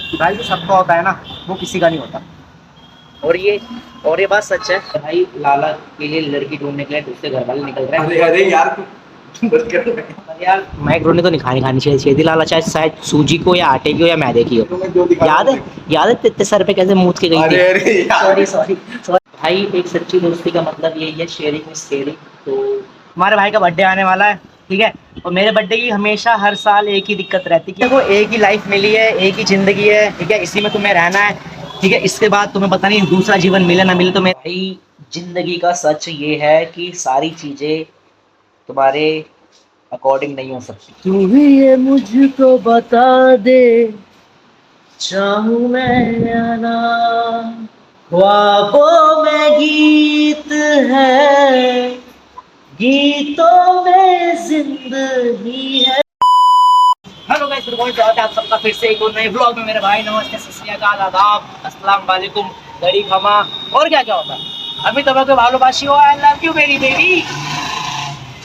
कि भाई जो सबका होता है ना वो किसी का नहीं होता। और ये बात सच है भाई। लाला के लिए लड़की ढूंढने के लिए दूसरे घर वाले निकल रहे हैं। अरे अरे यार तू बस कर रहा है। पर यार मैक्रोनी तो नहीं खानी चाहिए थी लाला, चाहे शायद सूजी को या आटे की हो या मैदे की हो। तुम्हें जो दिखा रहा याद है? हूँ। याद है तेरे सर पे कैसे मूत के गई थी? अरे अरे यार सॉरी सॉरी सॉरी भाई, एक सच्ची दोस्ती का मतलब यही है, शेयरिंग इज केयरिंग। तो तुम्हारे भाई का बर्थडे आने वाला है, ठीक है? और मेरे बर्थडे की हमेशा हर साल एक ही दिक्कत रहती है कि देखो एक ही लाइफ मिली है, एक ही जिंदगी है, ठीक है? इसी में तुम्हें रहना है, ठीक है? इसके बाद तुम्हें पता नहीं दूसरा जीवन मिले ना मिले। तो मेरे भाई जिंदगी का सच ये है कि सारी चीजें तुम्हारे अकॉर्डिंग नहीं हो सकती। तू ही ये मुझको बता दे, चाहूं मैं या ना, ख्वाबों में गीत है, गीतों में जिंदगी है। हेलो गाइस, गुड मॉर्निंग, स्वागत है आप सबका फिर से एक और नए व्लॉग में। मेरे भाई नमस्ते, सत श्री अकाल, आदाब, अस्सलाम वालेकुम, गड़ी खमा और क्या क्या होता है। अभी तब के भालोबाशी हो, आई लव यू मेरी बेबी।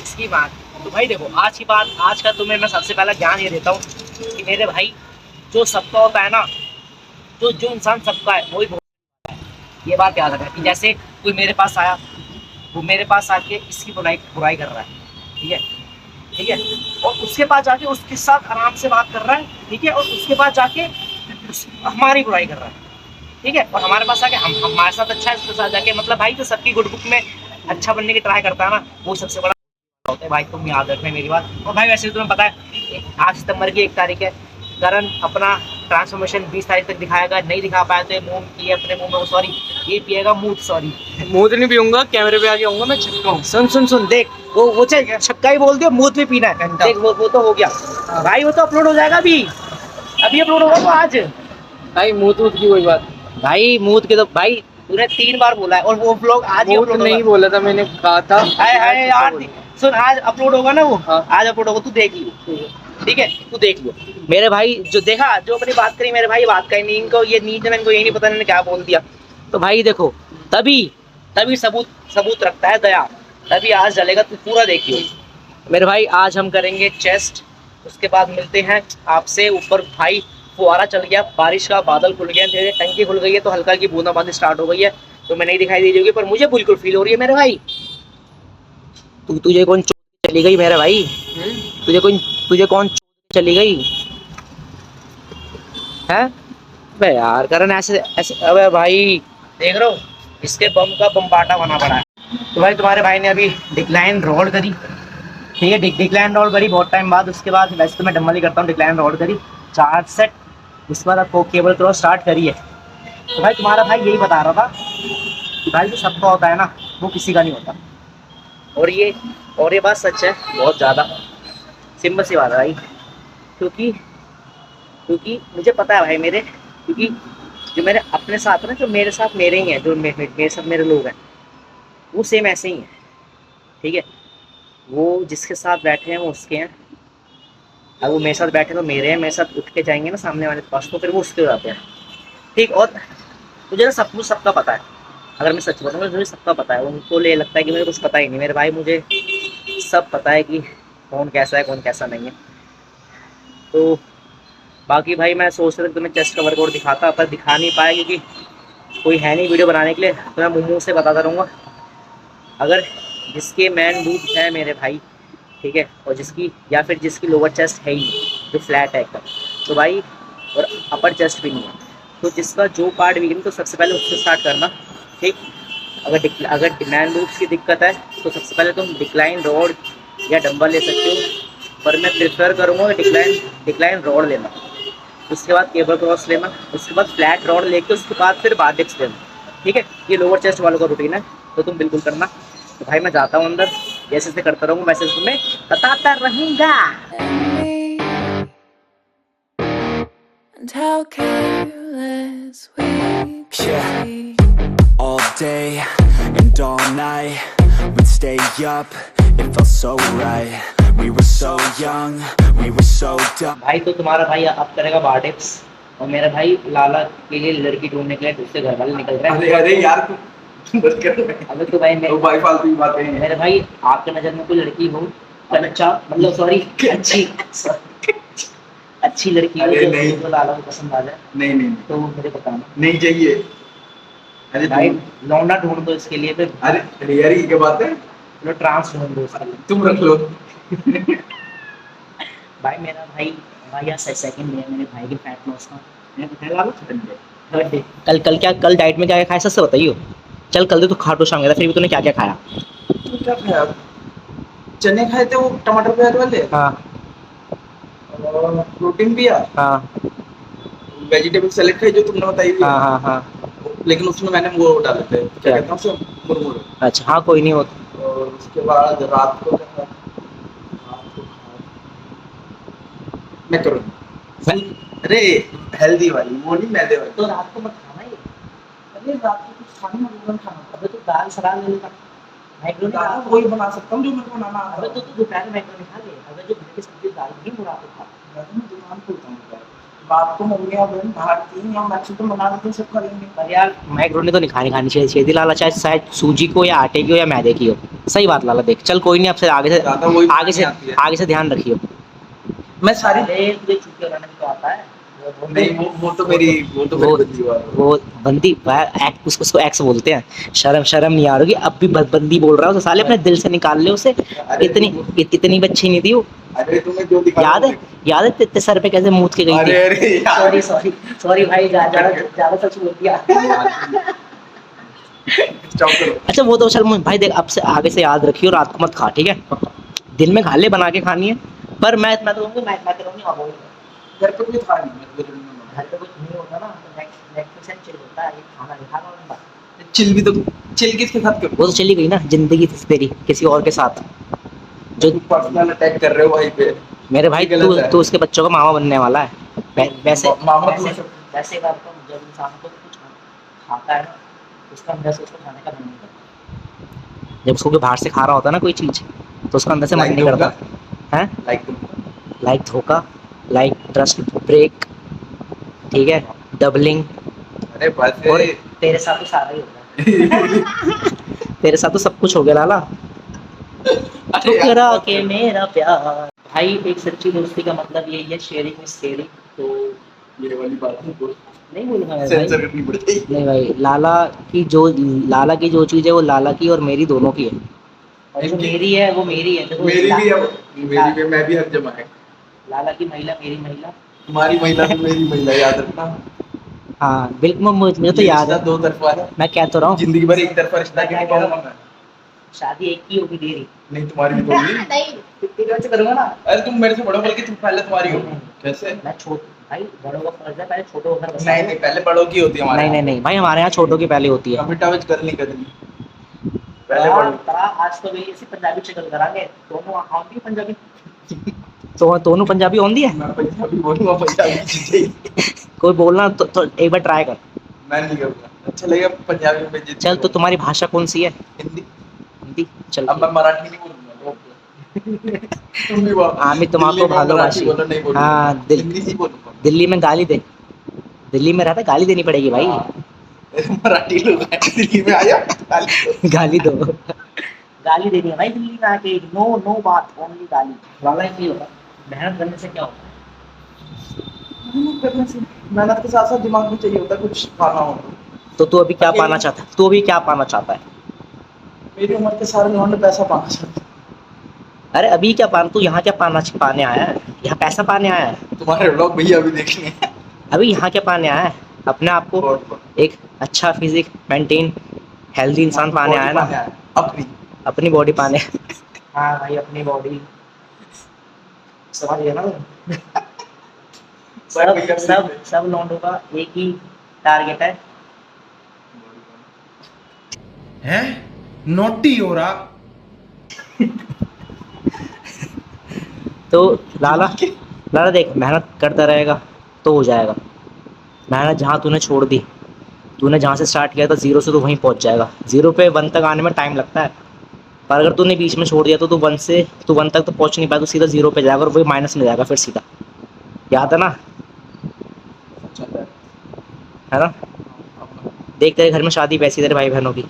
इसकी बात तो भाई देखो, आज की बात, आज का तुम्हें मैं सबसे पहला ज्ञान ये देता हूँ कि मेरे भाई जो सबका होता है ना, तो जो इंसान सबका है वही ये बात याद रखना कि जैसे कोई मेरे पास आया, वो मेरे पास आके इसकी बुराई बुराई कर रहा है, ठीक है? ठीक है? और उसके पास जाके उसके साथ आराम से बात कर रहा है, ठीक है? और उसके पास जाके हमारी बुराई कर रहा है, ठीक है? और हमारे पास आके हमारे साथ अच्छा है, उसके साथ जाके मतलब भाई जो सबकी गुड बुक में अच्छा बनने की ट्राई करता है ना, वो सबसे बड़ा होता है भाई। तुम याद रखना मेरी बात। और भाई वैसे तुम्हें पता है आज सितंबर की 1 तारीख है, करण अपना ट्रांसफॉर्मेशन 20 तारीख तक दिखाएगा, नहीं दिखा पाया तो मुंह ये अपने मुंह में सॉरी ये पिएगा मूत, सॉरी मूत नहीं पीऊंगा, कैमरे पे आके आऊंगा मैं छक्का हूँ। सुन देख, वो चल छक्का ही बोल दियो, मूत भी पीना है, देख वो तो हो गया भाई, वो तो अपलोड हो जाएगा अभी अपलोड होगा वो आज। भाई मूत वूत की कोई बात भाई मूत के तो भाई तूने 3 बार बोला है और वो व्लॉग आज ही मूत अपलोड नहीं होगा। बोला था, मैंने कहा था। हाय हाय यार, सुन आज अपलोड होगा ना वो, हाँ। आज अपलोड होगा, तू देख लियो, ठीक है? तू देख लो मेरे भाई, जो देखा जो अपनी बात करी मेरे भाई, बात करी नींद को, ये नींद में इनको यही नहीं पता इन्होंने क्या बोल दिया। तो भाई देखो, तभी तभी सबूत रखता है दया, तभी आज जलेगा, तू पूरा देखियो मेरे भाई। आज हम करेंगे चेस्ट, उसके बाद मिलते हैं आपसे। ऊपर भाई फुहारा चल गया बारिश का, बादल खुल गया, धीरे टंकी खुल गई है, तो हल्का की बूंदाबांदी स्टार्ट हो गई है, तो मैं नहीं दिखाई दे रही, पर मुझे बिल्कुल फील हो रही है मेरे भाई। तुझे कौन चली गई मेरे भाई? तुझे कौन चली गई है? अबे यार करण ऐसे ऐसे, अबे भाई देख रहे हो इसके बम का बम्बाटा बना पड़ा है। तो भाई तुम्हारे भाई ने अभी डिक्लाइन रोड करी, ठीक है? डिक्लाइन रोड करी बहुत टाइम बाद। उसके बाद वैसे तो मैं डम्बल ही करता हूँ, डिक्लाइन रोड करी 4 सेट, इसके बाद आपको केबल क्रॉस स्टार्ट करी है। तो भाई तुम्हारा भाई यही बता रहा था कि भाई जो सबका होता है ना वो किसी का नहीं होता। और ये बात सच है, बहुत ज़्यादा सिंपल सी बात है भाई। क्योंकि मुझे पता है भाई मेरे, क्योंकि जो मेरे अपने साथ ना, जो मेरे साथ मेरे ही हैं, जो मेरे साथ मेरे लोग हैं, वो सेम ऐसे ही हैं, ठीक है? वो जिसके साथ बैठे हैं वो उसके हैं, अब वो मेरे साथ बैठे तो मेरे हैं, मेरे साथ उठ के जाएंगे ना सामने वाले के पास तो फिर वो उसके हो जाते हैं, ठीक? और मुझे ना सब कुछ सबका पता है, अगर मैं सच बताऊँ मुझे सबका पता है। उनको ले लगता है कि मुझे कुछ पता ही नहीं, मेरे भाई मुझे सब पता है कि कौन कैसा है कौन कैसा नहीं है। तो बाकी भाई मैं सोच रहा था तुम्हें चेस्ट का वर्कआउट दिखाता, पर दिखा नहीं पाया क्योंकि कोई है नहीं वीडियो बनाने के लिए, तो मैं मुंह से बताता रहूँगा। अगर जिसके मैन बूट है मेरे भाई, ठीक है, और जिसकी लोअर चेस्ट है ही नहीं, जो फ्लैट है एकदम, तो भाई और अपर चेस्ट भी नहीं है, तो जिसका जो पार्ट वीक है तो सबसे पहले उससे स्टार्ट करना, ठीक? अगर मैन बूट्स की दिक्कत है तो सबसे पहले तुम डिक्लाइन रॉड या डंबल ले सकते हो, पर मैं प्रेफर करूँगा डिक्लाइन रॉड लेना, उसके बाद केबल क्रॉस लेना, उसके बाद फ्लैट रॉड लेके उसके बाद फिर बार डिक्स लेना, ठीक है? ये लोअर चेस्ट वालों का रूटीन है, तो तुम बिल्कुल करना। तो भाई मैं जाता हूँ अंदर, जैसे करता रहूँगा, मैसेज तुम्हें बताता रहूँगा। All day and all night, we'd stay up, it felt so right. We were so young, we were so dumb. भाई तो तुम्हारा भाई अब करेगा बार डिक्स, और मेरा भाई लाला के लिए लड़की ढूंढने के लिए दूसरे घर वाले निकल रहे हैं। अरे अरे यार तू बस कर रहा है। अबे तो भाई फालतू की बातें हैं। मेरे भाई आपके नज़र में कोई लड़की हो अच्छा, मतलब सॉरी अच्छी, अच्छी लड़की हो अरे जो नहीं। जो लाला को पसंद आ जाए नहीं नहीं तो मुझे बताना नहीं चाहिए। अरे भाई तुम लौंडा ढूंढ दो इसके लिए फिर अरे यार ये क्या बात है, लो ट्रांस ढूंढ दो इसके लिए तुम रख लो। भाई मेरा भाई यार सेकंड डे मेरे भाई की फैट लॉस का मैं बताया लाला थर्ड डे कल क्या कल डाइट में क्या क्या खाया सच से बताइयो चल कल दे तो खाटू शाम गया था फिर भी तूने क्या क्या खाया तुम क्या खाया? चने खाए थे वो टमाटर प्याज वाले, हाँ और प्रोटीन पिया, हाँ वेजिटेबल सैलेड खाई जो तुमने बताई थी। हाँ हाँ हाँ लेकिन उसमें मैंने वो डाले थे, क्या क्या? कहते हैं उसे, मुरमुरे। अच्छा हाँ कोई नहीं होता और उसके बाद रात को क्या खाया? रात को मैकरोनी। अरे हेल्दी वाली, वो नहीं मैदे वाली। तो रात को मत खाना ये अरे रात को कुछ खाना मत खाना। अबे तो दाल सलाद ले लेना मैक्रोनी दाल रात को वही बना सकता हूँ जो मेरे को बनाना आता अबे है। तो तू दोपहर में मैक्रोनी खा ले अगर जो घर की सब्जी दाल नहीं बुरा तो खा मैं तो दुकान खोलता हूँ यार। रात को मम्मियाँ बहन भारती हैं या मैक्सिकन बना देते हैं, सब खा लेंगे। पर यार मैक्रोनी तो नहीं खानी चाहिए छेदी लाला चाहे शायद सूजी को या आटे की हो या मैदे की हो सही बात लाला देख चल कोई नहीं अब से ज़्यादा वही बनानी आती है। आगे से ध्यान रखियो मैं सारी तुझे छुट्टी बनाने भी तो आता है नहीं, वो तो मेरी बंदी हुआ है। वो बंदी एक्ट उसको एक्स बोलते हैं शर्म नहीं आ रही अब भी बंदी बोल रहा है तो साले अपने दिल से निकाल ले उसे अरे इतनी भी अच्छी नहीं थी वो अरे तुम्हें जो दिखा याद है तेरे सर पे कैसे मूत के गई थी अरे यार सॉरी भाई ज्यादा सच बोल दिया स्टॉप करो। अच्छा वो तो चल भाई देख अब से आगे से याद रखियो रात को मत खा ठीक है दिन में खा ले बना के खानी है पर मैं तो कहूँगा मैं करूँगी अवॉइड घर पे कोई था नहीं, मैं तो घर पे कुछ नहीं होता ना तो नेटफ्लिक्स एंड चिल होता है ये खाना नहीं खाना होगा चिल भी तो चिल किसके साथ करूँ? वो तो चली गई ना जिंदगी थी तेरी किसी और के साथ जो तुम पर्सनल अटैक कर रहे हो भाई पे। मेरे भाई ये गलत है। तू उसके बच्चों का मामा बनने वाला है वैसे मामा तू वैसे बात तो जब इंसान को कुछ खाता है ना उसका अंदर से उसको खाने का मन नहीं करता जब उसको कोई बाहर से खा रहा होता है ना कोई चीज तो उसका अंदर से मन नहीं करता है लाइक धोखा लाइक ट्रस्ट ब्रेक ठीक है डबलिंग अरे बस और तेरे साथ तो सारा ही होगा तेरे साथ तो सब कुछ हो गया लाला ठुकरा के मेरा प्यार भाई एक सच्ची दोस्ती का मतलब यही है शेयरिंग इज केयरिंग तो ये वाली बात नहीं बोलूंगा मैं सेंसर भाई करनी पड़ेगी। नहीं भाई लाला की जो चीज़ है वो लाला की और मेरी दोनों की है और जो मेरी है वो मेरी है देखो मेरी भी है, मेरी भी, मैं भी हर जमा है। लाला की महिला मेरी महिला तुम्हारी महिला भी मेरी महिला, याद रखना। हाँ बिल्कुल मुझे तो याद है दो तरफा है, मैं कह तो रहा हूँ जिंदगी भर एक तरफा रिश्ता क्यों निभाऊंगा मैं? शादी एक की होगी तेरी नहीं तुम्हारी भी तो होगी। नहीं तेरी वजह से करूंगा ना अरे तुम मेरे से बड़ो बल्कि तुम पहले तुम्हारी हो। कैसे? मैं छोट भाई बड़ों का फर्ज है पहले छोटों का घर नहीं नहीं, पहले बड़ों की होती है हमारे नहीं भाई हमारे यहाँ छोटों की पहले होती है कमिटावेज करनी पहले बड़ों। आज तो मेरी ऐसी पंजाबी शक्ल करांगे दोनों आऊंगी पंजाबी तो दोनों पंजाबी होंगी है मैं पंजाबी बोलूंगा, पंजाबी चीजें कोई बोलना तो एक बार ट्राई कर मैं नहीं करूंगा। अच्छा लगेगा पंजाबी में जितनी चल तो तुम्हारी भाषा कौन सी है हिंदी। हिंदी चल अब मैं मराठी नहीं बोलूंगा। तुम भी बोलो। আমি তোমাকে दिल्ली में ভালোবাসি। मराठी बोलो, नहीं बोलूंगा। हाँ, हिंदी ही बोलूंगा। दिल्ली में गाली दे दिल्ली में रहता गाली देनी पड़ेगी भाई मराठी लोग हैं, दिल्ली में आया गाली दो गाली देनी है भाई दिल्ली में आके नो नो बात ओनली गाली वाला ही होगा मेहनत करने से क्या होता है मेहनत करने से, मेहनत के साथ साथ दिमाग भी चाहिए होता है कुछ पाना हो। तो तू अभी क्या पाना चाहता है तू अभी क्या पाना चाहता है मेरी उम्र के सारे लोगों ने पैसा पाना चाहते हैं। अरे अभी क्या पाना तू यहाँ क्या पाने आया है यहाँ पैसा पाने आया है तुम्हारे व्लॉग भैया अभी देखेंगे। अभी यहाँ क्या पाने आया है अपने आप को एक अच्छा फिजिक मेंटेन हेल्दी इंसान पाने आया ना अपनी बॉडी पाने हाँ भाई अपनी बॉडी समझ गया ना सब लौंडों का एक ही टारगेट है हैं नोटी हो रहा तो लाला देख मेहनत करता रहेगा तो हो जाएगा मेहनत जहाँ तूने छोड़ दी तूने जहाँ से स्टार्ट किया था 0 से तो वहीं पहुँच जाएगा 0 पे 1 तक आने में टाइम लगता है पर अगर तूने बीच में छोड़ दिया तो तू 1 तक तो पहुँच नहीं पाया तो सीधा 0 पे जाएगा और वही माइनस में जाएगा फिर सीधा याद है ना देख तेरे घर में शादी पैसी तेरे भाई बहनों की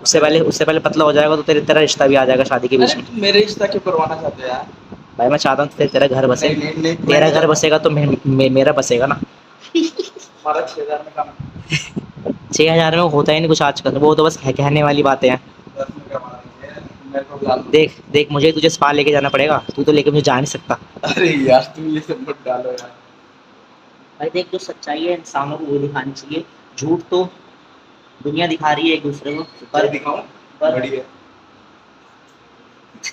उससे पहले पतला हो जाएगा तो तेरा रिश्ता भी आ जाएगा शादी के बीच में मेरे रिश्ता क्यों करवाना चाहते हो यार? भाई मैं चाहता हूँ तेरा घर बसे, तेरा घर बसेगा तो मेरा बसेगा ना। हमारा 6,000 में काम 6,000 में होता ही नहीं कुछ आजकल, वो तो बस कहने वाली बातें हैं। 10 में कमा रही है, मेरे को बुला लो। देख देख, मुझे तुझे स्पा लेके जाना पड़ेगा, तू तो लेके मुझे जा नहीं सकता। अरे यार तुम ये सब मत डालो यार। भाई देख, जो सच्चाई है इंसानों को वो दिखानी चाहिए, झूठ तो दुनिया दिखा रही है एक दूसरे को। पर दिखाऊं? बढ़िया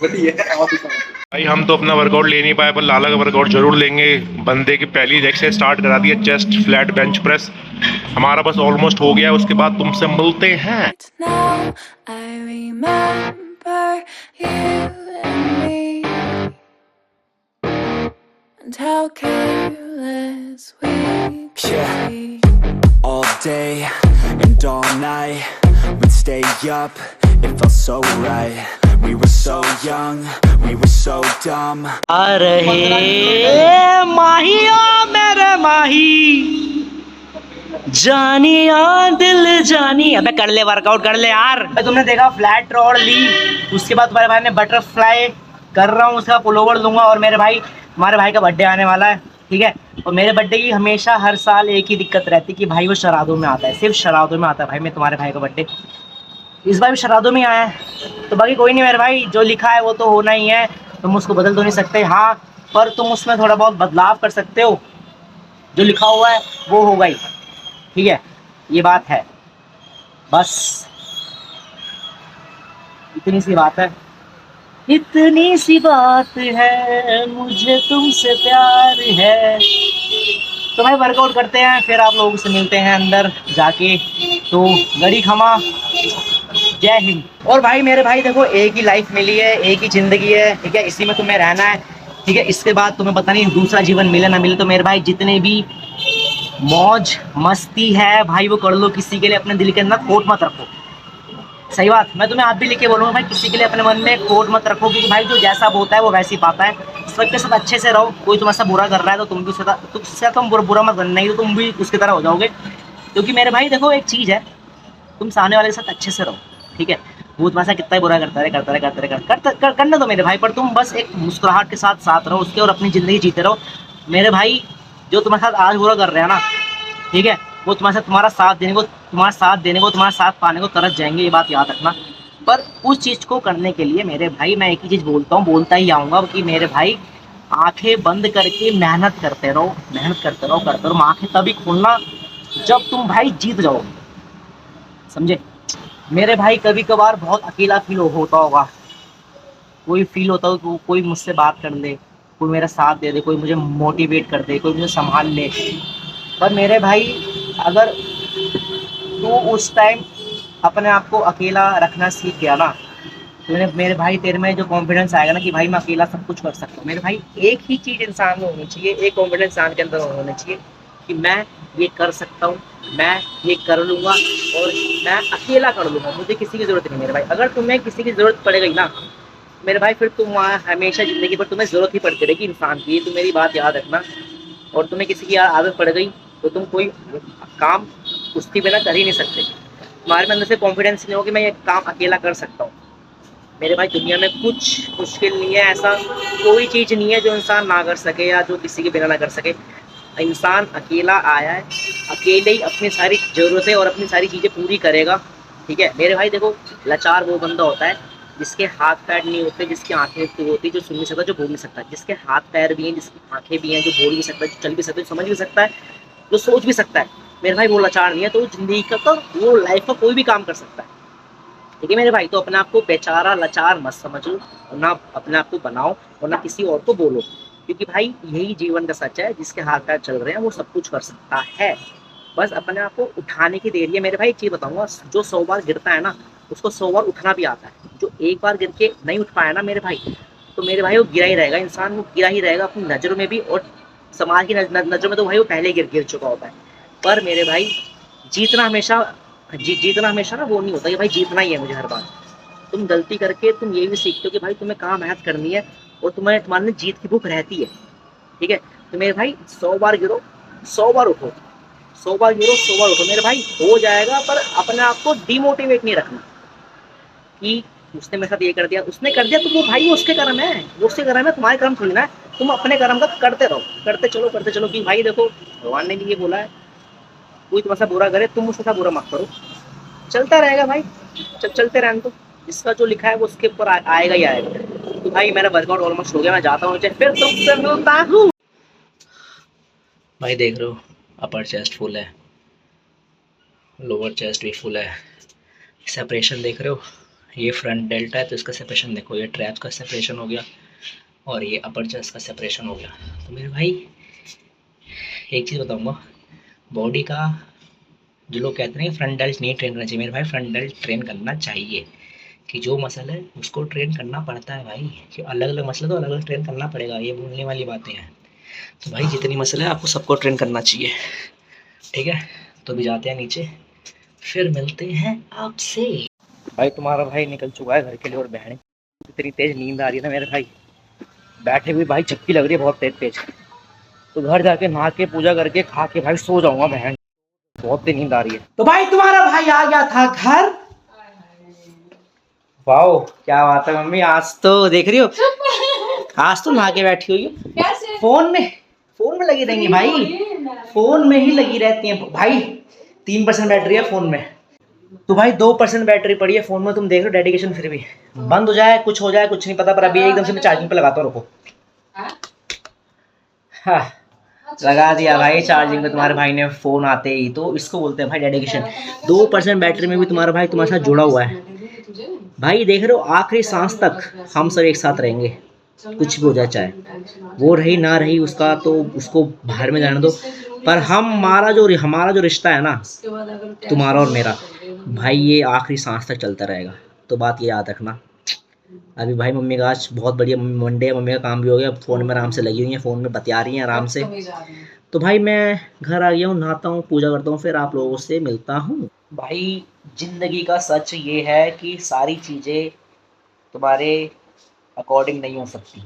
बढ़िया और दिखाऊं। भाई हम तो अपना वर्कआउट ले नहीं पाए, पर लाला का वर्कआउट जरूर लेंगे। बंदे की पहली लेग से स्टार्ट करा दिया, चेस्ट फ्लैट बेंच प्रेस हमारा बस ऑलमोस्ट हो गया है। उसके बाद तुमसे मिलते हैं। Now I remember you and me, and how careless we could be. All day and all night, we'd stay up, it felt so right. We were so young, we were so dumb. आ रहे माहिया मेरे माही, जानिया दिल जानी। अबे कर ले workout, कर ले यार। तुमने देखा फ्लैट रोड ली, उसके बाद तुम्हारे भाई ने बटरफ्लाई कर रहा हूँ, उसका पुलोवर लूंगा। और मेरे भाई, हमारे भाई का बर्थडे आने वाला है, ठीक है। और मेरे बर्थडे की हमेशा हर साल एक ही दिक्कत रहती है कि भाई वो शराधों में आता है, सिर्फ शराधों में आता है भाई। मैं तुम्हारे भाई का बर्थडे इस बार भी शराधों में आया है, तो बाकी कोई नहीं मेरे भाई, जो लिखा है वो तो होना ही है, तुम उसको बदल तो नहीं सकते। हाँ, पर तुम उसमें थोड़ा बहुत बदलाव कर सकते हो, जो लिखा हुआ है वो होगा ही, ठीक है। ये बात है, बस इतनी सी बात है, इतनी सी बात है, मुझे तुमसे प्यार है। तो भाई वर्कआउट करते हैं, फिर आप लोगों से मिलते हैं अंदर जाके। तो गड़ी खमा, जय हिंद। और भाई मेरे भाई देखो, एक ही लाइफ मिली है, एक ही ज़िंदगी है, ठीक है। इसी में तुम्हें रहना है, ठीक है। इसके बाद तुम्हें पता नहीं दूसरा जीवन मिले ना मिले। तो मेरे भाई जितने भी मौज मस्ती है भाई वो कर लो, किसी के लिए अपने दिल के अंदर खोट मत रखो। सही बात, मैं तुम्हें आप भी लिख के बोलूँगा भाई, किसी के लिए अपने मन में खोट मत रखो, क्योंकि भाई जो जैसा होता है वो वैसे ही पाता है। सबके साथ अच्छे से रहो, कोई तुम्हारे साथ बुरा कर रहा है तो तुम भी उससे तुम बुरा मत करना, नहीं तो तुम भी उसकी तरह हो जाओगे। क्योंकि मेरे भाई देखो, एक चीज़ है, तुम सामने वाले के साथ अच्छे से रहो, ठीक है। वो तुम्हारे साथ कितना ही बुरा करने दो मेरे भाई, पर तुम बस एक मुस्कुराहट के साथ साथ रहो उसके, और अपनी ज़िंदगी जीते रहो मेरे भाई। जो तुम्हारे साथ आज बुरा कर रहे हैं ना, ठीक है, वो तुम्हारे साथ तुम्हारा साथ देने को, तुम्हारा साथ पाने को तरस जाएंगे, ये बात याद रखना। पर उस चीज़ को करने के लिए मेरे भाई मैं एक ही चीज़ बोलता हूँ, बोलता ही आऊँगा कि मेरे भाई आंखें बंद करके मेहनत करते रहो। आंखें तभी खोलना जब तुम भाई जीत जाओगे, समझे मेरे भाई। कभी कभार बहुत अकेला फील होता होगा, कोई फील होता हो कि कोई मुझसे बात कर ले, कोई मेरा साथ दे दे, कोई मुझे मोटिवेट कर दे, कोई मुझे संभाल ले। पर मेरे भाई अगर तू उस टाइम अपने आप को अकेला रखना सीख गया ना, तो मेरे भाई तेरे में जो कॉन्फिडेंस आएगा ना कि भाई मैं अकेला सब कुछ कर सकता हूँ। मेरे भाई एक ही चीज़ इंसान में होनी चाहिए, एक कॉन्फिडेंस इंसान के अंदर होना चाहिए कि मैं ये कर सकता हूँ, मैं ये कर लूँगा और मैं अकेला कर लूँगा, मुझे किसी की ज़रूरत नहीं। मेरे भाई अगर तुम्हें किसी की ज़रूरत पड़ गई ना मेरे भाई, फिर तुम वहाँ हमेशा ज़िंदगी पर तुम्हें ज़रूरत ही पड़ती रहेगी इंसान की, तो मेरी बात याद रखना। और तुम्हें किसी की आदत पड़ गई तो तुम कोई काम उसकी बिना कर ही नहीं सकते। तुम्हारे अंदर से कॉन्फिडेंस नहीं हो कि मैं ये काम अकेला कर सकता हूँ। मेरे भाई दुनिया में कुछ मुश्किल नहीं है, ऐसा कोई चीज़ नहीं है जो इंसान ना कर सके या जो किसी के बिना ना कर सके। इंसान अकेला आया है, अकेले ही अपनी सारी ज़रूरतें और अपनी सारी चीज़ें पूरी करेगा, ठीक है। मेरे भाई देखो, लाचार वो बंदा होता है जिसके हाथ पैर नहीं होते, जिसकी आंखें नहीं होती, जो सुन नहीं सकता, जो बोल नहीं सकता। जिसके हाथ पैर भी हैं, जिसकी आंखें भी हैं, जो बोल भी सकता है, जो चल भी सकता है, जो समझ भी सकता है, जो सोच भी सकता है, मेरे भाई वो लाचार नहीं है। तो ज़िंदगी का तो वो लाइफ का कोई भी काम कर सकता है, ठीक है मेरे भाई। तो अपने आप को बेचारा लाचार मत समझो, और ना अपने आप को बनाओ और ना किसी और को बोलो, क्योंकि भाई यही जीवन का सच है। जिसके हाथ पैर चल रहे हैं वो सब कुछ कर सकता है, बस अपने आप को उठाने की देरी है। मेरे भाई एक चीज़ बताऊंगा, जो 100 बार गिरता है ना उसको 100 बार उठना भी आता है। जो एक बार गिर के नहीं उठ पाया ना मेरे भाई, तो मेरे भाई वो गिरा ही रहेगा, इंसान वो गिरा ही रहेगा अपनी नज़रों में भी, और समाज की नज़रों में तो भाई वो पहले गिर चुका होता है। पर मेरे भाई जीतना हमेशा ना वो नहीं होता कि भाई जीतना ही है मुझे हर बार। तुम गलती करके तुम ये भी सीखते हो कि भाई तुम्हें कहाँ मेहनत करनी है, और तुम्हारे जीत की भूख रहती है, ठीक है। तो मेरे भाई 100 बार गिरो, 100 बार उठो, 100 बार गिरो, 100 बार उठो मेरे भाई, हो जाएगा। पर अपने आप को डिमोटिवेट नहीं रखना कि उसने मेरे साथ ये कर दिया, उसने कर दिया, तो वो भाई वो उसके कर्म है, वो उसके कर्म है, तुम्हारे कर्म थोड़ी ना है। तुम अपने कर्म का करते रहो, करते चलो क्योंकि भाई देखो भगवान ने भी ये बोला है, कोई तुम्हारे साथ बुरा करे तुम उसके साथ बुरा मत करो, चलता रहेगा भाई, चलते रहने तो, जिसका जो लिखा है वो उसके ऊपर आएगा ही आएगा। तो भाई मेरा वर्कआउट ऑलमोस्ट हो गया, मैं जाता हूँ, फिर तुमसे मिलता हूँ। भाई देख रहे हो अपर चेस्ट फुल है, लोअर चेस्ट भी फुल है, सेपरेशन देख रहे हो, ये फ्रंट डेल्टा है तो इसका सेपरेशन देखो, ये ट्रैप का सेपरेशन हो गया और ये अपर चेस्ट का सेपरेशन हो गया। तो मेरे भाई एक चीज़ बताऊंगा, बॉडी का जो लोग कहते हैं फ्रंट डेल्ट नहीं ट्रेन करना चाहिए, मेरे भाई फ्रंट डेल्ट ट्रेन करना चाहिए, कि जो मसल है उसको ट्रेन करना पड़ता है भाई, कि अलग अलग मसल तो अलग अलग ट्रेन करना पड़ेगा, ये बोलने वाली बातें हैं। तो भाई जितनी मसल है आपको सबको ट्रेन करना चाहिए, ठीक है। तो भी जाते हैं नीचे, फिर मिलते हैं आपसे। भाई तुम्हारा भाई निकल चुका है घर के लिए, और बहन इतनी तेज नींद आ रही है ना मेरे भाई, बैठे हुए भाई झपकी लग रही है बहुत तेज, तो घर जाके नहा के पूजा करके खा के भाई सो जाऊंगा, बहन बहुत तेज नींद आ रही है। तो भाई तुम्हारा भाई आ गया था घर। वाओ क्या बात है मम्मी, आज तो देख रही हो, आज तो नहा के बैठी हुई हो, कैसे? फोन में लगी रहेंगी भाई, फोन में ही लगी रहती हैं भाई। 3% बैटरी है फोन में, तो भाई 2% बैटरी पड़ी है फोन में, तुम देख रहे हो डेडिकेशन, फिर भी बंद हो जाए कुछ हो जाए कुछ नहीं पता, पर अभी एकदम से मैं चार्जिंग पे लगाता हूँ, रुको। हाँ लगा दिया भाई चार्जिंग पे तुम्हारे भाई ने फोन आते ही, तो इसको बोलते हैं भाई डेडिकेशन। 2% बैटरी में भी तुम्हारा भाई तुम्हारे साथ जुड़ा हुआ है भाई, देख रहे हो आखिरी सांस तक हम सब एक साथ रहेंगे, कुछ भी हो जाए, चाहे वो रही ना रही उसका तो उसको बाहर में जाने दो, पर हमारा जो रिश्ता है ना तुम्हारा और मेरा भाई, ये आखिरी सांस तक चलता रहेगा। तो बात ये याद रखना। अभी भाई मम्मी का आज बहुत बढ़िया मंडे है, मम्मी का काम भी हो गया, फ़ोन में आराम से लगी हुई है, फ़ोन में बतिया रही हैं आराम से। तो भाई मैं घर आ गया हूँ, नहाता हूँ, पूजा करता हूँ, फिर आप लोगों से मिलता हूँ। भाई ज़िंदगी का सच ये है कि सारी चीज़ें तुम्हारे अकॉर्डिंग नहीं हो सकती।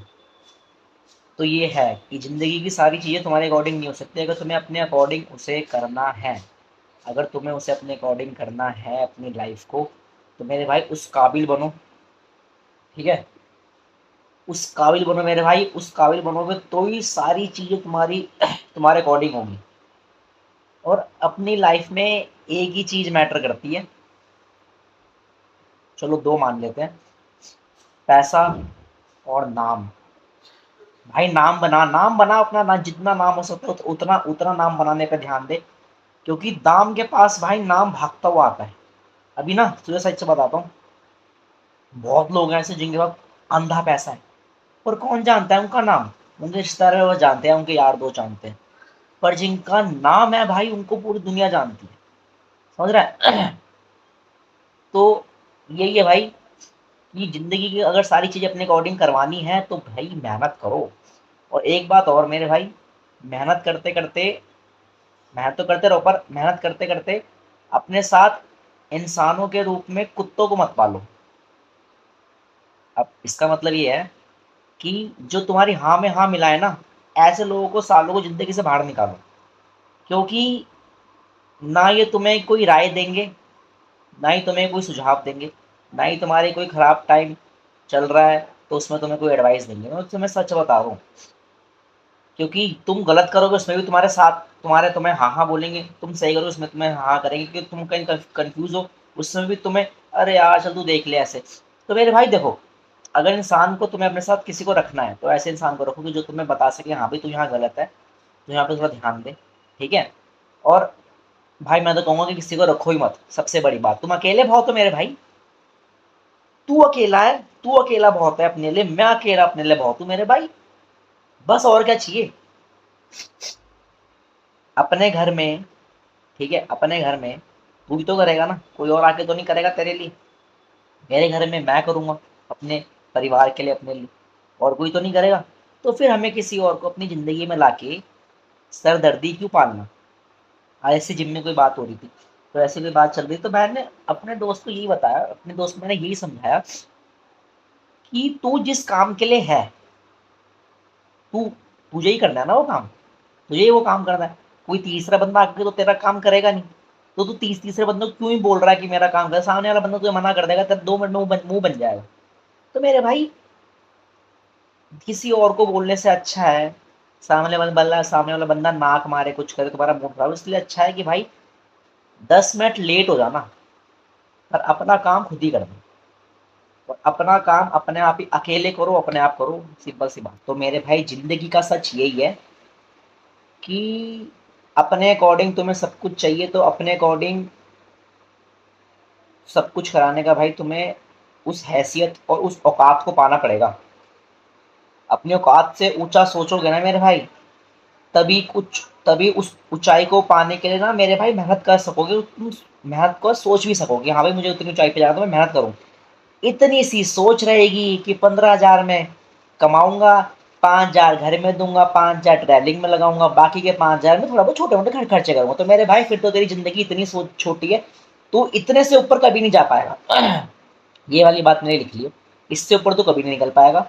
तो ये है कि ज़िंदगी की सारी चीज़ें तुम्हारे अकॉर्डिंग नहीं हो सकती, अगर तुम्हें अपने अकॉर्डिंग उसे करना है, अगर तुम्हें उसे अपने अकॉर्डिंग करना है अपनी लाइफ को, तो मेरे भाई उस काबिल बनो, ठीक है, उस काबिल बनो मेरे भाई, उस काबिल बनोगे तो ही सारी चीज़ें तुम्हारे अकॉर्डिंग होंगी। और अपनी लाइफ में एक ही चीज़ मैटर करती है, चलो 2 मान लेते हैं, पैसा और नाम। भाई नाम बना अपना, ना जितना नाम हो सकता है उतना नाम बनाने पे ध्यान दे, क्योंकि दाम के पास भाई नाम भागता हुआ आता है। अभी ना तुझे सच से बताता हूँ, बहुत लोग हैं ऐसे जिनके पास अंधा पैसा है, और कौन जानता है उनका नाम, उनके रिश्तेदार वो जानते हैं, उनके यार दोस्त जानते हैं, पर जिनका नाम है भाई उनको पूरी दुनिया जानती है, समझ रहा है। तो यही है भाई कि ज़िंदगी की अगर सारी चीज़ें अपने अकॉर्डिंग करवानी है तो भाई मेहनत करो। और एक बात और मेरे भाई, मेहनत तो करते रहो, पर मेहनत करते करते अपने साथ इंसानों के रूप में कुत्तों को मत पालो। अब इसका मतलब ये है कि जो तुम्हारी हाँ में हाँ मिलाए ना, ऐसे लोगों को सालों को ज़िंदगी से बाहर निकालो, क्योंकि ना ये तुम्हें कोई राय देंगे, ना ही तुम्हें कोई सुझाव देंगे, ना ही तुम्हारे कोई ख़राब टाइम चल रहा है तो उसमें तुम्हें कोई एडवाइस देंगे। मैं तुम्हें सच बता रहा हूँ, क्योंकि तुम गलत करोगे उसमें भी तुम्हारे साथ तुम्हें हाँ हाँ बोलेंगे, तुम सही करोगे उसमें तुम्हें हाँ करेंगे, क्योंकि तुम कहीं कन्फ्यूज़ हो उसमें भी तुम्हें अरे यार चल तू देख ले ऐसे। तो मेरे भाई देखो, अगर इंसान को तुम्हें अपने साथ किसी को रखना है तो ऐसे इंसान को रखो कि जो तुम्हें बता सके हाँ भाई तू यहाँ गलत है, तो यहाँ पे थोड़ा ध्यान दे, ठीक है। और भाई मैं तो कहूँगा कि किसी को रखो ही मत, सबसे बड़ी बात, तुम अकेले बहुत हो मेरे भाई, तू अकेला बहुत है अपने लिए, मैं अकेला अपने लिए बहुत हूँ मेरे भाई, बस और क्या चाहिए। अपने घर में, ठीक है, अपने घर में तू भी तो करेगा ना, कोई और आके तो नहीं करेगा तेरे लिए। मेरे घर में मैं करूँगा अपने परिवार के लिए, अपने लिए, और कोई तो नहीं करेगा। तो फिर हमें किसी और को अपनी ज़िंदगी में लाके सरदर्दी क्यों पालना। ऐसे जिम में कोई बात हो रही थी, तो ऐसे कोई बात चल रही, तो मैंने अपने दोस्त को यही बताया, अपने दोस्त को मैंने यही समझाया कि तू जिस काम के लिए है, तुझे ही करना है ना वो काम, तुझे ही वो काम करना है, कोई तीसरा बंदा आके तो तेरा काम करेगा नहीं। तो तू तीसरे बंदे को क्यों ही बोल रहा है कि मेरा काम कर, सामने वाला बंदा तुझे मना कर देगा, तेरे 2 मिनट में मुंह बन जाएगा। तो मेरे भाई किसी और को बोलने से अच्छा है सामने वाला बंदा नाक मारे कुछ करे तुम्हारा मूड खराब, इसलिए अच्छा है कि भाई 10 मिनट लेट हो जाना पर अपना काम खुद ही करना, और अपना काम अपने आप ही अकेले करो, अपने आप करो, सिंपल सी बात। तो मेरे भाई जिंदगी का सच यही है कि अपने अकॉर्डिंग तुम्हें सब कुछ चाहिए तो अपने अकॉर्डिंग सब कुछ कराने का भाई तुम्हें उस हैसियत और उस औकात को पाना पड़ेगा। अपनी औकात से ऊंचा सोचोगे ना मेरे भाई, तभी उस ऊंचाई को पाने के लिए ना मेरे भाई मेहनत कर सकोगे, तुम मेहनत को सोच भी सकोगे, हाँ भाई मुझे उतनी ऊंचाई पे जाना तो मैं मेहनत करूँ। इतनी सी सोच रहेगी कि 15,000 में कमाऊंगा, 5,000 घर में दूंगा, 5,000 ट्रैवलिंग में लगाऊंगा, बाकी के 5,000 में थोड़ा बहुत छोटे मोटे खर्चे करूंगा। तो मेरे भाई फिर तो तेरी जिंदगी इतनी सोच छोटी है, तू इतने से ऊपर कभी नहीं जा पाएगा। ये वाली बात मैंने लिख ली है, इससे ऊपर तो कभी नहीं निकल पाएगा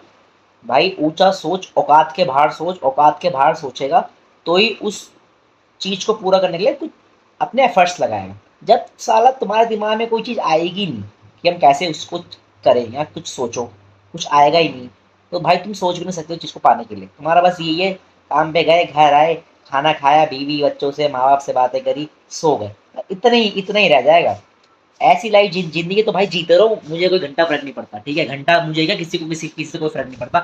भाई। ऊंचा सोच, औकात के बाहर सोच, औकात के बाहर सोचेगा तो ही उस चीज को पूरा करने के लिए कुछ अपने एफर्ट्स लगाएगा। जब साला तुम्हारे दिमाग में कोई चीज आएगी नहीं कि हम कैसे उसको करें या कुछ सोचो, कुछ आएगा ही नहीं, तो भाई तुम सोच भी नहीं सकते उस चीज को पाने के लिए। तुम्हारा बस यही है, काम पे गए, घर आए, खाना खाया, बीवी बच्चों से माँ बाप से बातें करी, सो गए, इतना ही रह जाएगा। ऐसी लाइफ जिंदगी तो भाई जीते रहो, मुझे कोई घंटा फर्क नहीं पड़ता, ठीक है, घंटा मुझे क्या किसी से कोई फर्क नहीं पड़ता।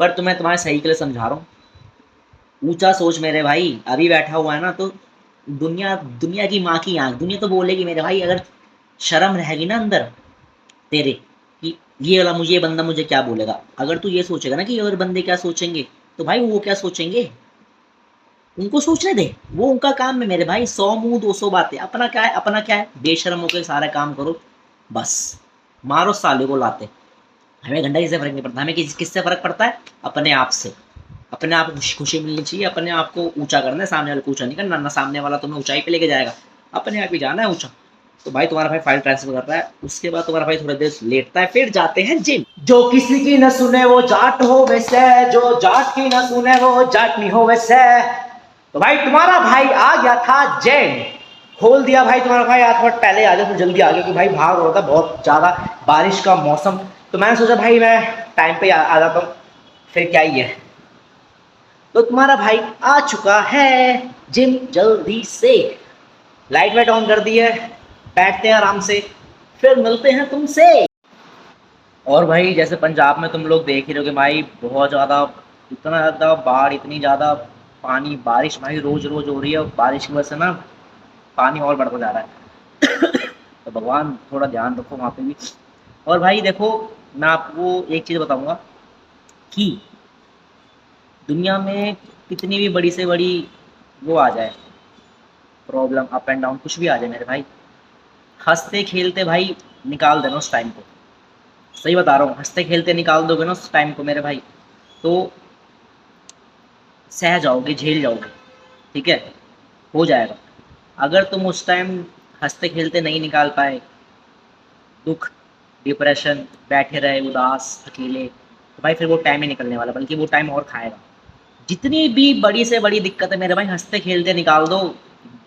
पर तुम्हें तुम्हारे सही के लिए समझा रहा हूँ, ऊंचा सोच मेरे भाई। अभी बैठा हुआ है ना तो दुनिया की माँ की आंख, दुनिया तो बोलेगी मेरे भाई, अगर शर्म रहेगी ना अंदर तेरे कि ये बंदा मुझे क्या बोलेगा, अगर तू ये सोचेगा ना कि और बंदे क्या सोचेंगे, तो भाई वो क्या सोचेंगे उनको सोचने दे, वो उनका काम है मेरे भाई। 100 मुंह 200 बातें, अपना क्या है, बेशर्म होकर सारा काम करो, बस मारो साले को लाते। हमें घंटा किससे फर्क नहीं पड़ता, हमें किससे फर्क पड़ता है, अपने आप से। अपने आप को खुशी मिलनी चाहिए, अपने आप को ऊंचा करना है, सामने वाले को ऊंचा नहीं करना, ना सामने वाला तुम्हें ऊंचाई पे लेके जाएगा, अपने आप ही जाना है ऊंचा। तो भाई तुम्हारा भाई फाइल ट्रांसफर कर रहा है, उसके बाद तुम्हारा भाई थोड़ा देर लेटता है, फिर जाते हैं जिम। जो किसी की न सुने वो जाट हो वैसे, जो जाट की न सुने वो जाटनी हो वैसे। तो भाई तुम्हारा भाई आ गया था जैन, खोल दिया भाई तुम्हारा भाई, आज थोड़ा पहले आ गया, तो जल्दी आ गया कि भाई भाग रहा था, बहुत ज़्यादा बारिश का मौसम। तो मैंने सोचा भाई मैं टाइम पे आ जाता हूँ, फिर क्या ही है। तो तुम्हारा भाई आ चुका है जिम, जल्दी से लाइट वाइट ऑन कर दी है, बैठते हैं आराम से, फिर मिलते हैं तुमसे। और भाई जैसे पंजाब में तुम लोग देख ही रहोगे भाई, बहुत ज़्यादा, इतना ज़्यादा बाढ़, इतनी ज़्यादा पानी, बारिश भाई रोज रोज हो रही है, और बारिश की वजह से ना पानी और बढ़ता जा रहा है। तो भगवान थोड़ा ध्यान रखो वहाँ पे भी। और भाई देखो, मैं आपको एक चीज़ बताऊँगा कि दुनिया में कितनी भी बड़ी से बड़ी वो आ जाए प्रॉब्लम, अप एंड डाउन कुछ भी आ जाए मेरे भाई, हंसते खेलते भाई निकाल देना उस टाइम को। सही बता रहा हूँ, हंसते खेलते निकाल दोगे ना उस टाइम को मेरे भाई, तो सह जाओगे, झेल जाओगे, ठीक है, हो जाएगा। अगर तुम उस टाइम हंसते खेलते नहीं निकाल पाए, दुख, डिप्रेशन, बैठे रहे उदास अकेले, तो भाई फिर वो टाइम ही निकलने वाला, बल्कि वो टाइम और खाएगा। जितनी भी बड़ी से बड़ी दिक्कत है मेरे भाई, हंसते खेलते निकाल दो,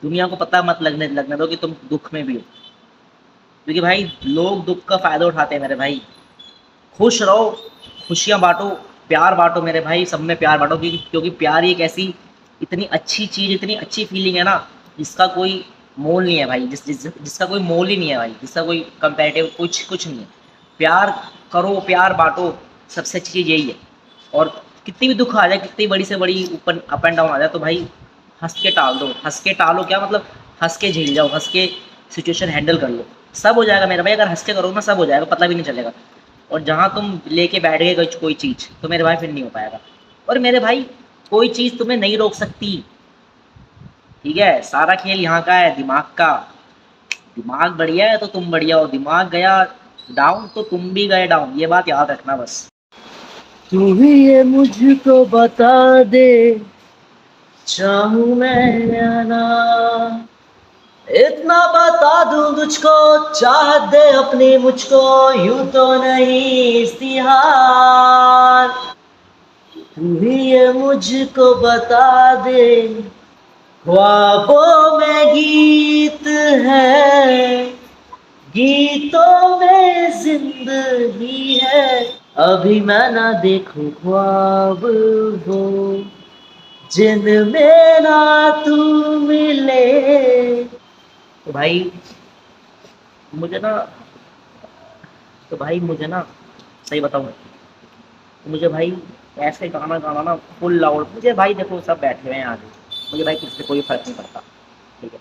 दुनिया को पता मत लगने दो कि तुम दुख में भी हो, क्योंकि भाई लोग दुख का फ़ायदा उठाते हैं मेरे भाई। खुश रहो, खुशियाँ बांटो, प्यार बांटो मेरे भाई, सब में प्यार बांटो, क्योंकि प्यार ही एक ऐसी इतनी अच्छी चीज़, इतनी अच्छी फीलिंग है ना, जिसका कोई मोल नहीं है भाई, जिसका कोई मोल ही नहीं है भाई, जिसका कोई कंपैरेटिव कुछ नहीं है। प्यार करो, प्यार बांटो, सबसे अच्छी चीज़ यही है। और कितनी भी दुख आ जाए, कितनी बड़ी से बड़ी ऊपर अप एंड डाउन आ जाए, तो भाई हंस के टाल दो। हंस के टालो क्या मतलब, हंस के झेल जाओ, हंस के सिचुएशन हैंडल कर लो, सब हो जाएगा मेरे भाई। अगर हंस के करो ना, सब हो जाएगा, पता भी नहीं चलेगा। और जहाँ तुम लेके बैठ गए कोई चीज़, तो मेरे भाई फिर नहीं हो पाएगा। और मेरे भाई कोई चीज़ तुम्हें नहीं रोक सकती, ठीक है, सारा खेल यहाँ का है, दिमाग का। दिमाग बढ़िया है तो तुम बढ़िया हो, दिमाग गया डाउन तो तुम भी गए डाउन, ये बात याद रखना बस। तू ही ये मुझको बता दे, चाहूं मैं या ना, इतना बता दूं तुझको, चाहत दे अपनी मुझको, यूं तो नहीं इस्तिहार। तू ही ये मुझको बता दे, ख्वाबों में गीत है, गीतों में जिंदगी है, अभी मैं ना देखूं ख्वाब वो जिनमें ना तू मिले। तो भाई मुझे ना सही बताऊं तो मुझे भाई ऐसे गाना गाना ना फुल लाउड, मुझे भाई देखो सब बैठे हुए हैं आगे, मुझे भाई किसी से कोई फर्क नहीं पड़ता, ठीक है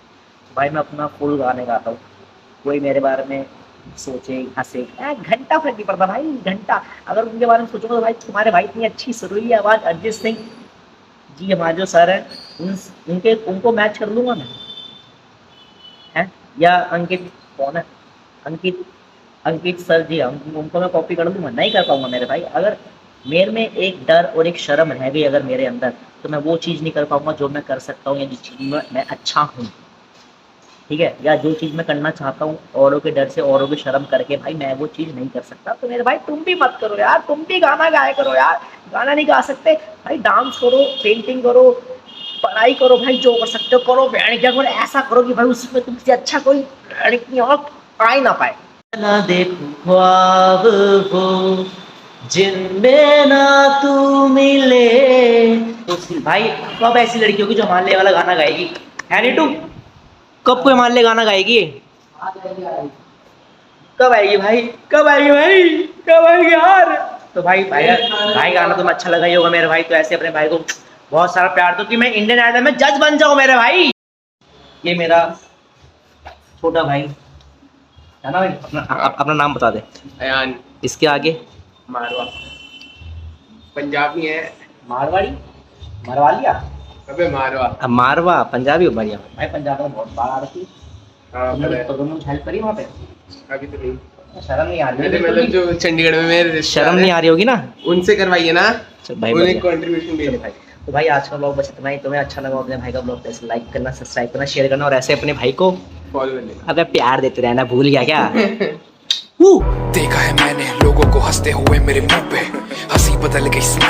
भाई, मैं अपना फुल गाने गाता हूँ, कोई मेरे बारे में सोचे हंसे घंटा फर्क नहीं पड़ता भाई, घंटा अगर उनके बारे में सोचूंगा तो भाई तुम्हारे भाई इतनी अच्छी सुरीली आवाज़ अरिजीत सिंह जी हमारे जो सर हैं उनको मैच कर लूँगा मैं, हैं या अंकित कौन है, अंकित सर जी उनको मैं कॉपी कर लूँगा, नहीं कर पाऊंगा मेरे भाई। अगर मेरे में एक डर और एक शर्म रह गई अगर मेरे अंदर, तो मैं वो चीज़ नहीं कर पाऊंगा जो मैं कर सकता हूँ या जिस चीज़ में मैं अच्छा हूँ, ठीक है, या जो चीज़ मैं करना चाहता हूँ औरों के डर से, औरों की शर्म करके भाई मैं वो चीज़ नहीं कर सकता। तो मेरे भाई तुम भी मत करो यार, तुम भी गाना गाया करो यार, गाना नहीं गा सकते भाई डांस करो, पेंटिंग करो, पढ़ाई करो भाई, जो कर सकते हो करो, बहन क्या करो, ऐसा करो कि भाई उसमें तुमसे अच्छा कोई लड़की और आ ही ना पाए। ना देखूं ख्वाब वो जिनमें ना तू मिले। तो भाई कब ऐसी लड़की होगी जो हमारे लिए वाला गाना गाएगी, है नीटू, कब कोई हमारे लिए गाना गाएगी, कब आएगी भाई, कब आएगी भाई, कब आएगी यार। तो भाई गाना तुम्हें अच्छा लगा ही होगा मेरे भाई, तो ऐसे अपने भाई को बहुत सारा प्यार दो कि मैं इंडियन आइडल में जज बन जाऊं मेरे भाई। ये मेरा छोटा भाई है ना भाई, अपना नाम बता दे। अयान। इसके आगे मारवा। पंजाबी है। मारवाड़ी, मारवालिया, अबे मारवा। अब मारवा पंजाबी बढ़िया भाई, पंजाब में बहुत बार आ रखी है। हाँ तुमने तो दोनों हेल्प करी वहाँ पे, अभी तो नहीं। शर्म नहीं आ रही मेरे है, मतलब जो चंडीगढ़ में मेरे शर्म नहीं आ रही होगी ना, उनसे करवाइए ना, चल भाई उन्हें बढ़िया। कंट्रीब्यूशन दे भाई तो भाई आज का ब्लॉग बस इतना ही, तुम्हें अच्छा लगा अपने भाई का ब्लॉग तो लाइक करना, सब्सक्राइब करना, शेयर करना और ऐसे अपने भाई को फॉलो कर लेना। अबे प्यार देते रहना, भूल गया क्या। देखा है मैंने लोगों को हंसते हुए मेरे मुंह पे, हंसी बदल गई स्माइल।